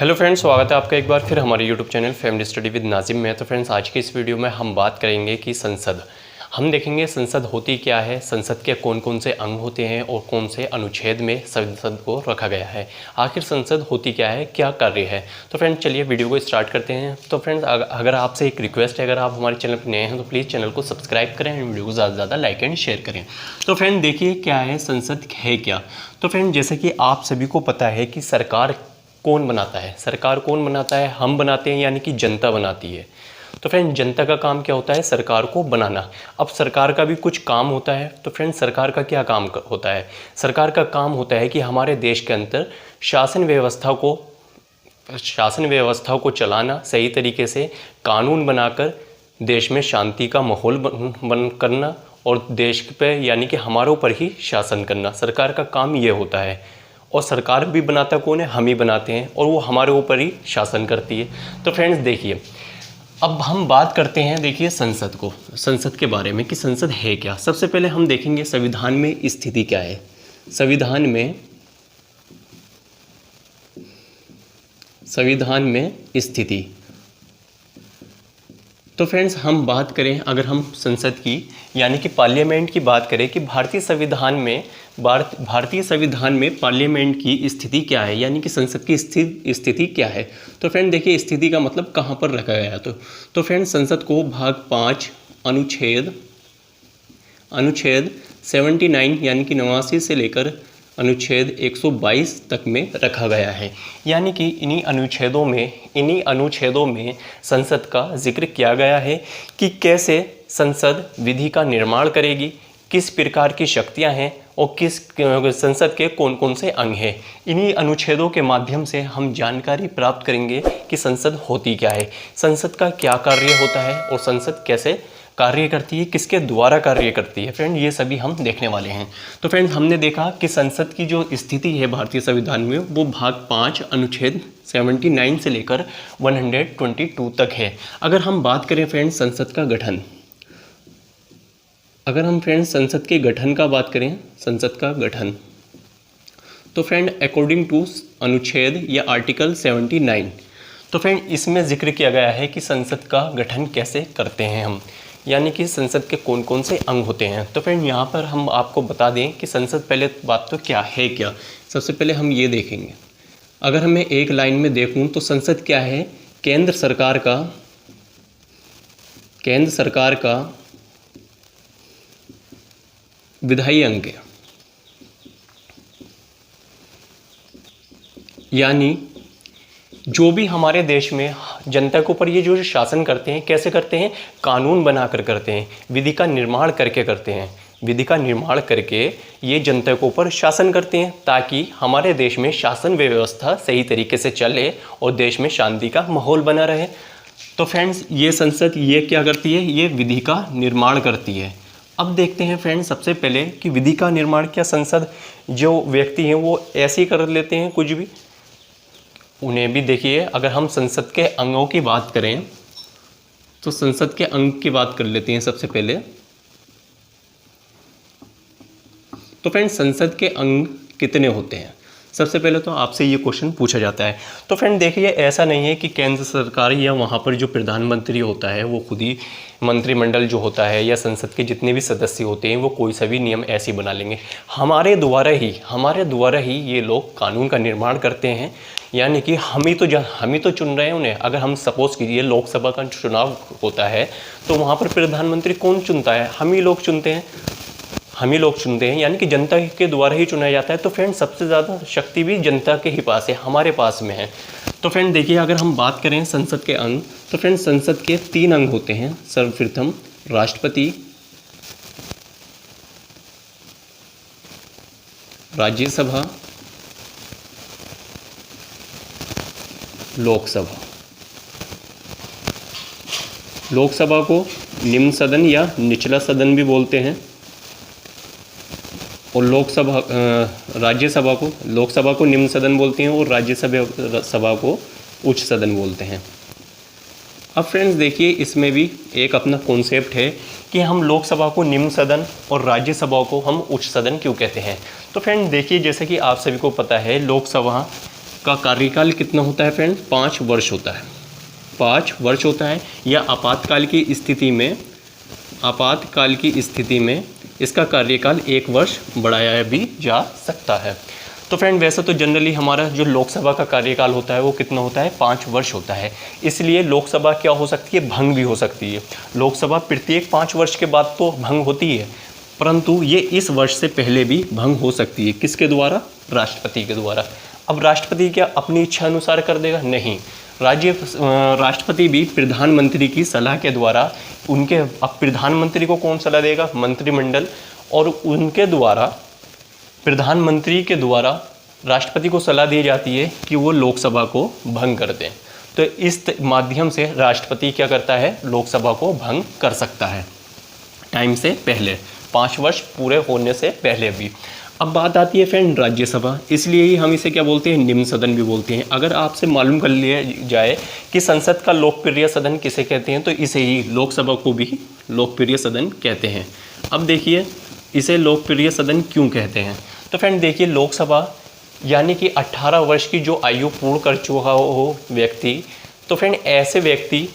Hello friends, स्वागत है आपका एक बार फिर हमारे YouTube channel family study with Nazim में। तो फ्रेंड्स, आज के इस वीडियो में हम बात करेंगे कि संसद, हम देखेंगे संसद होती क्या है, संसद के कौन कौन से अंग होते हैं और कौन से अनुच्छेद में संसद को रखा गया है, आखिर संसद होती क्या है, क्या कार्य है। तो फ्रेंड्स चलिए वीडियो को स्टार्ट करते हैं। तो फ्रेंड्स, अगर आपसे एक रिक्वेस्ट है, अगर आप हमारे चैनल पर नए हैं तो प्लीज़ चैनल को सब्सक्राइब करें और वीडियो को ज़्यादा से ज़्यादा लाइक एंड शेयर करें। तो फ्रेंड देखिए क्या है, संसद है क्या। तो फ्रेंड जैसे कि आप सभी को पता है कि सरकार कौन बनाता है, सरकार कौन बनाता है, हम बनाते हैं, यानी कि जनता बनाती है। तो फ्रेंड जनता का काम क्या होता है, सरकार को बनाना। अब सरकार का भी कुछ काम होता है। तो फ्रेंड सरकार का क्या काम होता है, सरकार का काम होता है कि हमारे देश के अंदर शासन व्यवस्था को चलाना, सही तरीके से कानून बनाकर देश में शांति का माहौल बन करना और देश पे यानी कि हमारे ऊपर ही शासन करना। सरकार का काम ये होता है। और सरकार भी बनाता कौन है, हम ही बनाते हैं, और वो हमारे ऊपर ही शासन करती है। तो फ्रेंड्स देखिए, अब हम बात करते हैं देखिए संसद के बारे में कि संसद है क्या। सबसे पहले हम देखेंगे संविधान में स्थिति क्या है। संविधान में स्थिति, तो फ्रेंड्स हम बात करें, अगर हम संसद की यानी कि पार्लियामेंट की बात करें कि भारतीय संविधान में पार्लियामेंट की स्थिति क्या है, यानी कि संसद की स्थिति क्या है। तो फ्रेंड देखिए, स्थिति का मतलब कहाँ पर रखा गया। तो फ्रेंड संसद को भाग 5 अनुच्छेद 79 यानी कि 89 से लेकर अनुच्छेद 122 तक में रखा गया है। यानी कि इन्हीं अनुच्छेदों में संसद का जिक्र किया गया है कि कैसे संसद विधि का निर्माण करेगी, किस प्रकार की शक्तियां हैं और किस संसद के कौन कौन से अंग हैं। इन्हीं अनुच्छेदों के माध्यम से हम जानकारी प्राप्त करेंगे कि संसद होती क्या है, संसद का क्या कार्य होता है और संसद कैसे कार्य करती है, किसके द्वारा कार्य करती है। फ्रेंड ये सभी हम देखने वाले हैं। तो फ्रेंड हमने देखा कि संसद की जो स्थिति है भारतीय संविधान में, वो भाग 5 अनुच्छेद 79 से लेकर 122 तक है। अगर हम बात करें फ्रेंड संसद का गठन, अगर हम फ्रेंड संसद के गठन का बात करें, संसद का गठन, तो फ्रेंड अकॉर्डिंग टू अनुच्छेद या आर्टिकल 79, तो फ्रेंड इसमें जिक्र किया गया है कि संसद का गठन कैसे करते हैं हम, यानी कि संसद के कौन कौन से अंग होते हैं। तो फ्रेंड यहाँ पर हम आपको बता दें कि संसद, पहले बात तो क्या है क्या, सबसे पहले हम ये देखेंगे। अगर मैं एक लाइन में देखूँ तो संसद क्या है, केंद्र सरकार का विधायी अंग है। यानी जो भी हमारे देश में जनता के ऊपर ये जो शासन करते हैं, कैसे करते हैं, कानून बनाकर करते हैं, विधि का निर्माण करके करते हैं। विधि का निर्माण करके ये जनता के ऊपर शासन करते हैं ताकि हमारे देश में शासन व्यवस्था सही तरीके से चले और देश में शांति का माहौल बना रहे। तो फ्रेंड्स ये संसद ये क्या करती है, ये विधि का निर्माण करती है। अब देखते हैं फ्रेंड्स सबसे पहले कि विधि का निर्माण क्या, संसद जो व्यक्ति हैं वो ऐसे ही कर लेते हैं कुछ भी, उन्हें भी देखिए। अगर हम संसद के अंगों की बात करें तो संसद के अंग की बात कर लेते हैं सबसे पहले। तो फ्रेंड संसद के अंग कितने होते हैं, सबसे पहले तो आपसे ये क्वेश्चन पूछा जाता है। तो फ्रेंड देखिए, ऐसा नहीं है कि केंद्र सरकार या वहाँ पर जो प्रधानमंत्री होता है वो खुद ही, मंत्रिमंडल जो होता है या संसद के जितने भी सदस्य होते हैं वो कोई सा भी नियम ऐसे ही बना लेंगे। हमारे द्वारा ही ये लोग कानून का निर्माण करते हैं। यानी कि हम ही तो चुन रहे हैं उन्हें। अगर हम सपोज कीजिए लोकसभा का चुनाव होता है तो वहाँ पर प्रधानमंत्री कौन चुनता है, हम ही लोग चुनते हैं, यानी कि जनता के द्वारा ही चुना जाता है। तो फ्रेंड सबसे ज़्यादा शक्ति भी जनता के ही पास है, हमारे पास में है। तो फ्रेंड देखिए, अगर हम बात करें संसद के अंग, तो फ्रेंड संसद के 3 अंग होते हैं। सर्वप्रथम राष्ट्रपति, राज्यसभा, लोकसभा को निम्न सदन या निचला सदन भी बोलते हैं, और लोकसभा को निम्न सदन बोलते हैं और राज्यसभा को उच्च सदन बोलते हैं। अब फ्रेंड्स देखिए, इसमें भी एक अपना कॉन्सेप्ट है कि हम लोकसभा को निम्न सदन और राज्यसभा को हम उच्च सदन क्यों कहते हैं। तो फ्रेंड देखिए, जैसे कि आप सभी को पता है, लोकसभा का कार्यकाल कितना होता है फ्रेंड? 5 वर्ष होता है, 5 वर्ष होता है। या आपातकाल की स्थिति में इसका कार्यकाल 1 वर्ष बढ़ाया भी जा सकता है। तो फ्रेंड वैसे तो जनरली हमारा जो लोकसभा का कार्यकाल होता है वो कितना होता है? 5 वर्ष होता है। इसलिए लोकसभा क्या हो सकती है? भंग भी हो सकती है। लोकसभा प्रत्येक 5 वर्ष के बाद तो भंग होती है, परंतु ये इस वर्ष से पहले भी भंग हो सकती है। किसके द्वारा? राष्ट्रपति के द्वारा। अब राष्ट्रपति क्या अपनी इच्छा अनुसार कर देगा? नहीं। राष्ट्रपति भी प्रधानमंत्री की सलाह के द्वारा अब प्रधानमंत्री को कौन सलाह देगा? मंत्रिमंडल। और उनके द्वारा, प्रधानमंत्री के द्वारा राष्ट्रपति को सलाह दी जाती है कि वो लोकसभा को भंग कर दें। तो इस माध्यम से राष्ट्रपति क्या करता है? लोकसभा को भंग कर सकता है टाइम से पहले, 5 वर्ष पूरे होने से पहले भी। अब बात आती है फ्रेंड राज्यसभा, इसलिए ही हम इसे क्या बोलते हैं? निम्न सदन भी बोलते हैं। अगर आपसे मालूम कर लिया जाए कि संसद का लोकप्रिय सदन किसे कहते हैं, तो इसे ही, लोकसभा को भी लोकप्रिय सदन कहते हैं। अब देखिए इसे लोकप्रिय सदन क्यों कहते हैं। तो फ्रेंड देखिए, लोकसभा यानी कि 18 वर्ष की जो आयु पूर्ण कर चुका हो व्यक्ति, तो फ्रेंड ऐसे व्यक्ति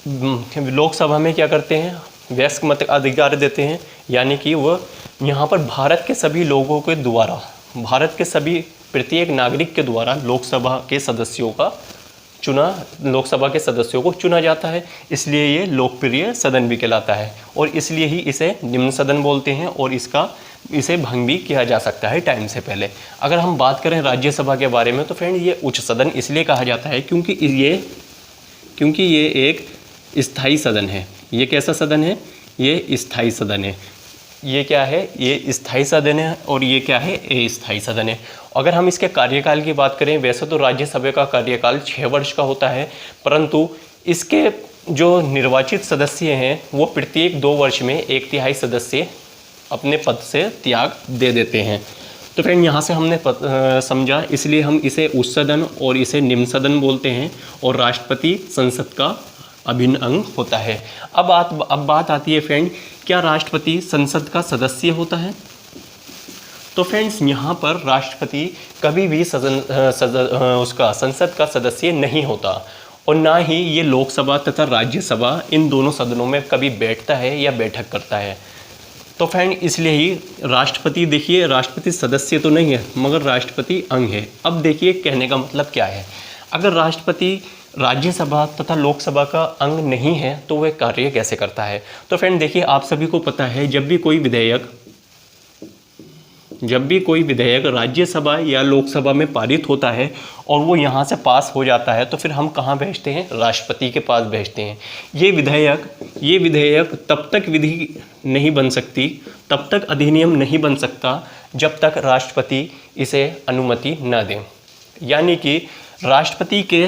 लोकसभा में क्या करते हैं? वयस्क मत अधिकार देते हैं। यानी कि वह यहाँ पर भारत के सभी लोगों के द्वारा, भारत के सभी प्रत्येक नागरिक के द्वारा लोकसभा के सदस्यों को चुना जाता है। इसलिए ये लोकप्रिय सदन भी कहलाता है और इसलिए ही इसे निम्न सदन बोलते हैं और इसे भंग भी किया जा सकता है टाइम से पहले। अगर हम बात करें राज्यसभा के बारे में, तो फ्रेंड ये उच्च सदन इसलिए कहा जाता है क्योंकि ये एक स्थायी सदन है। ये कैसा सदन है? ये स्थायी सदन है। ये क्या है? ये स्थायी सदन है और ये क्या है? अस्थायी सदन है। अगर हम इसके कार्यकाल की बात करें, वैसे तो राज्यसभा का कार्यकाल 6 वर्ष का होता है, परंतु इसके जो निर्वाचित सदस्य हैं वो प्रत्येक 2 वर्ष में 1/3 सदस्य अपने पद से त्याग दे देते हैं। तो फ्रेंड यहाँ से हमने समझा, इसलिए हम इसे उच्च सदन और इसे निम्न सदन बोलते हैं और राष्ट्रपति संसद का अभिन्न अंग होता है। अब बात आती है फ्रेंड, क्या राष्ट्रपति संसद का सदस्य होता है? तो फ्रेंड्स यहाँ पर राष्ट्रपति कभी भी संसद का सदस्य नहीं होता और ना ही ये लोकसभा तथा राज्यसभा इन दोनों सदनों में कभी बैठता है या बैठक करता है। तो फ्रेंड इसलिए ही राष्ट्रपति, देखिए राष्ट्रपति सदस्य तो नहीं है मगर राष्ट्रपति अंग है। अब देखिए कहने का मतलब क्या है, अगर राष्ट्रपति राज्यसभा तथा लोकसभा का अंग नहीं है तो वह कार्य कैसे करता है। तो फ्रेंड देखिए, आप सभी को पता है जब भी कोई विधेयक राज्यसभा या लोकसभा में पारित होता है और वो यहाँ से पास हो जाता है तो फिर हम कहाँ भेजते हैं? राष्ट्रपति के पास भेजते हैं। ये विधेयक तब तक विधि नहीं बन सकती, तब तक अधिनियम नहीं बन सकता जब तक राष्ट्रपति इसे अनुमति न दें। यानी कि राष्ट्रपति के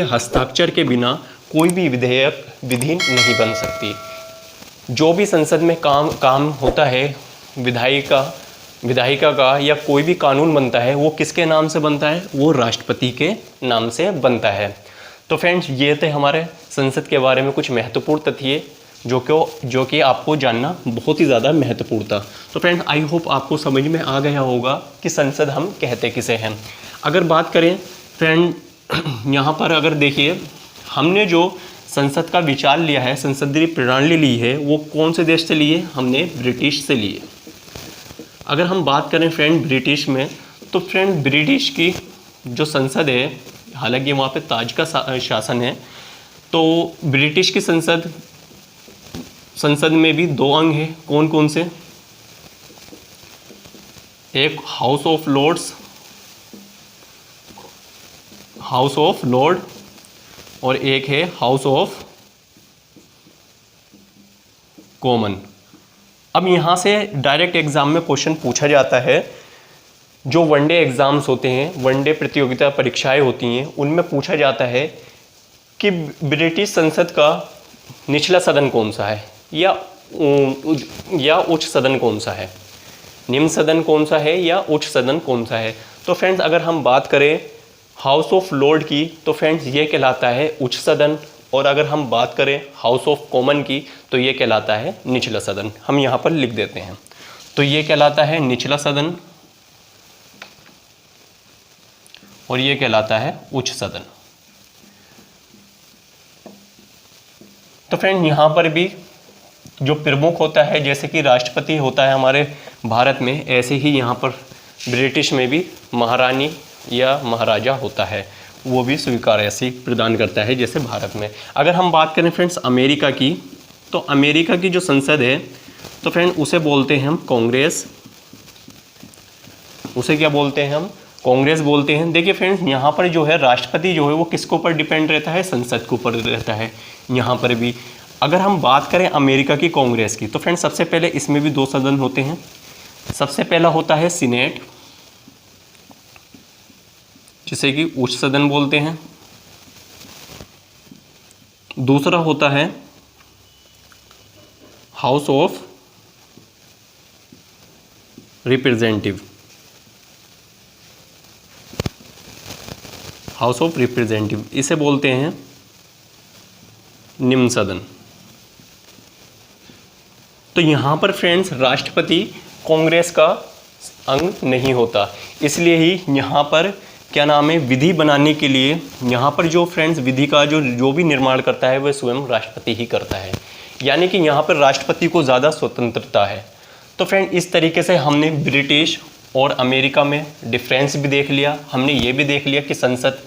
हस्ताक्षर के बिना कोई भी विधेयक विधि नहीं बन सकती। जो भी संसद में काम होता है, विधायिका का या कोई भी कानून बनता है, वो किसके नाम से बनता है? वो राष्ट्रपति के नाम से बनता है। तो फ्रेंड्स ये थे हमारे संसद के बारे में कुछ महत्वपूर्ण तथ्य जो कि आपको जानना बहुत ही ज़्यादा महत्वपूर्ण था। तो फ्रेंड आई होप आपको समझ में आ गया होगा कि संसद हम कहते किसे हैं। अगर बात करें फ्रेंड, यहाँ पर अगर देखिए, हमने जो संसद का विचार लिया है, संसदीय प्रणाली ली है, वो कौन से देश से लिए? हमने ब्रिटिश से लिए। अगर हम बात करें फ्रेंड ब्रिटिश में, तो फ्रेंड ब्रिटिश की जो संसद है, हालांकि वहाँ पे ताज का शासन है, तो ब्रिटिश की संसद में भी 2 अंग हैं। कौन कौन से? एक हाउस ऑफ लॉर्ड और एक है हाउस ऑफ कॉमन। अब यहाँ से डायरेक्ट एग्जाम में क्वेश्चन पूछा जाता है, जो वनडे एग्जाम्स होते हैं, वनडे प्रतियोगिता परीक्षाएं होती हैं, उनमें पूछा जाता है कि ब्रिटिश संसद का निचला सदन कौन सा है या उच्च सदन कौन सा है, निम्न सदन कौन सा है या उच्च सदन कौन सा है। तो फ्रेंड्स अगर हम बात करें हाउस ऑफ लॉर्ड की, तो फ्रेंड्स ये कहलाता है उच्च सदन, और अगर हम बात करें हाउस ऑफ कॉमन की तो ये कहलाता है निचला सदन। हम यहाँ पर लिख देते हैं, तो ये कहलाता है निचला सदन और ये कहलाता है उच्च सदन। तो फ्रेंड यहाँ पर भी जो प्रमुख होता है, जैसे कि राष्ट्रपति होता है हमारे भारत में, ऐसे ही यहाँ पर ब्रिटिश में भी महारानी या महाराजा होता है, वो भी स्वीकार ऐसी प्रदान करता है जैसे भारत में। अगर हम बात करें फ्रेंड्स अमेरिका की, तो अमेरिका की जो संसद है, तो फ्रेंड उसे बोलते हैं हम कांग्रेस। उसे क्या बोलते हैं हम? कांग्रेस बोलते हैं। देखिए फ्रेंड्स, यहाँ पर जो है राष्ट्रपति जो है वो किसके ऊपर डिपेंड रहता है? संसद के ऊपर रहता है। यहाँ पर भी अगर हम बात करें अमेरिका की कांग्रेस की, तो फ्रेंड्स सबसे पहले इसमें भी 2 सदन होते हैं। सबसे पहला होता है सीनेट, जिसे कि उच्च सदन बोलते हैं। दूसरा होता है house of representative, house of representative, इसे बोलते हैं निम्न सदन। तो यहाँ पर फ्रेंड्स राष्ट्रपति कांग्रेस का अंग नहीं होता, इसलिए ही यहाँ पर क्या नाम है, विधि बनाने के लिए यहाँ पर जो फ्रेंड्स विधि का जो भी निर्माण करता है वह स्वयं राष्ट्रपति ही करता है, यानी कि यहाँ पर राष्ट्रपति को ज़्यादा स्वतंत्रता है। तो फ्रेंड इस तरीके से हमने ब्रिटिश और अमेरिका में डिफरेंस भी देख लिया, हमने ये भी देख लिया कि संसद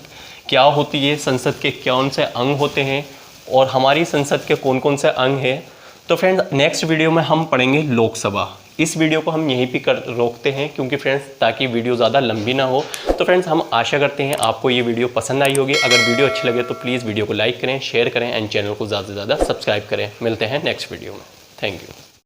क्या होती है, संसद के कौन से अंग होते हैं और हमारी संसद के कौन कौन से अंग हैं। तो फ्रेंड्स नेक्स्ट वीडियो में हम पढ़ेंगे लोकसभा। इस वीडियो को हम यहीं पे रोकते हैं, क्योंकि फ्रेंड्स ताकि वीडियो ज़्यादा लंबी ना हो। तो फ्रेंड्स हम आशा करते हैं आपको ये वीडियो पसंद आई होगी। अगर वीडियो अच्छी लगे तो प्लीज़ वीडियो को लाइक करें, शेयर करें एंड चैनल को ज़्यादा से ज़्यादा सब्सक्राइब करें। मिलते हैं नेक्स्ट वीडियो में। Thank you.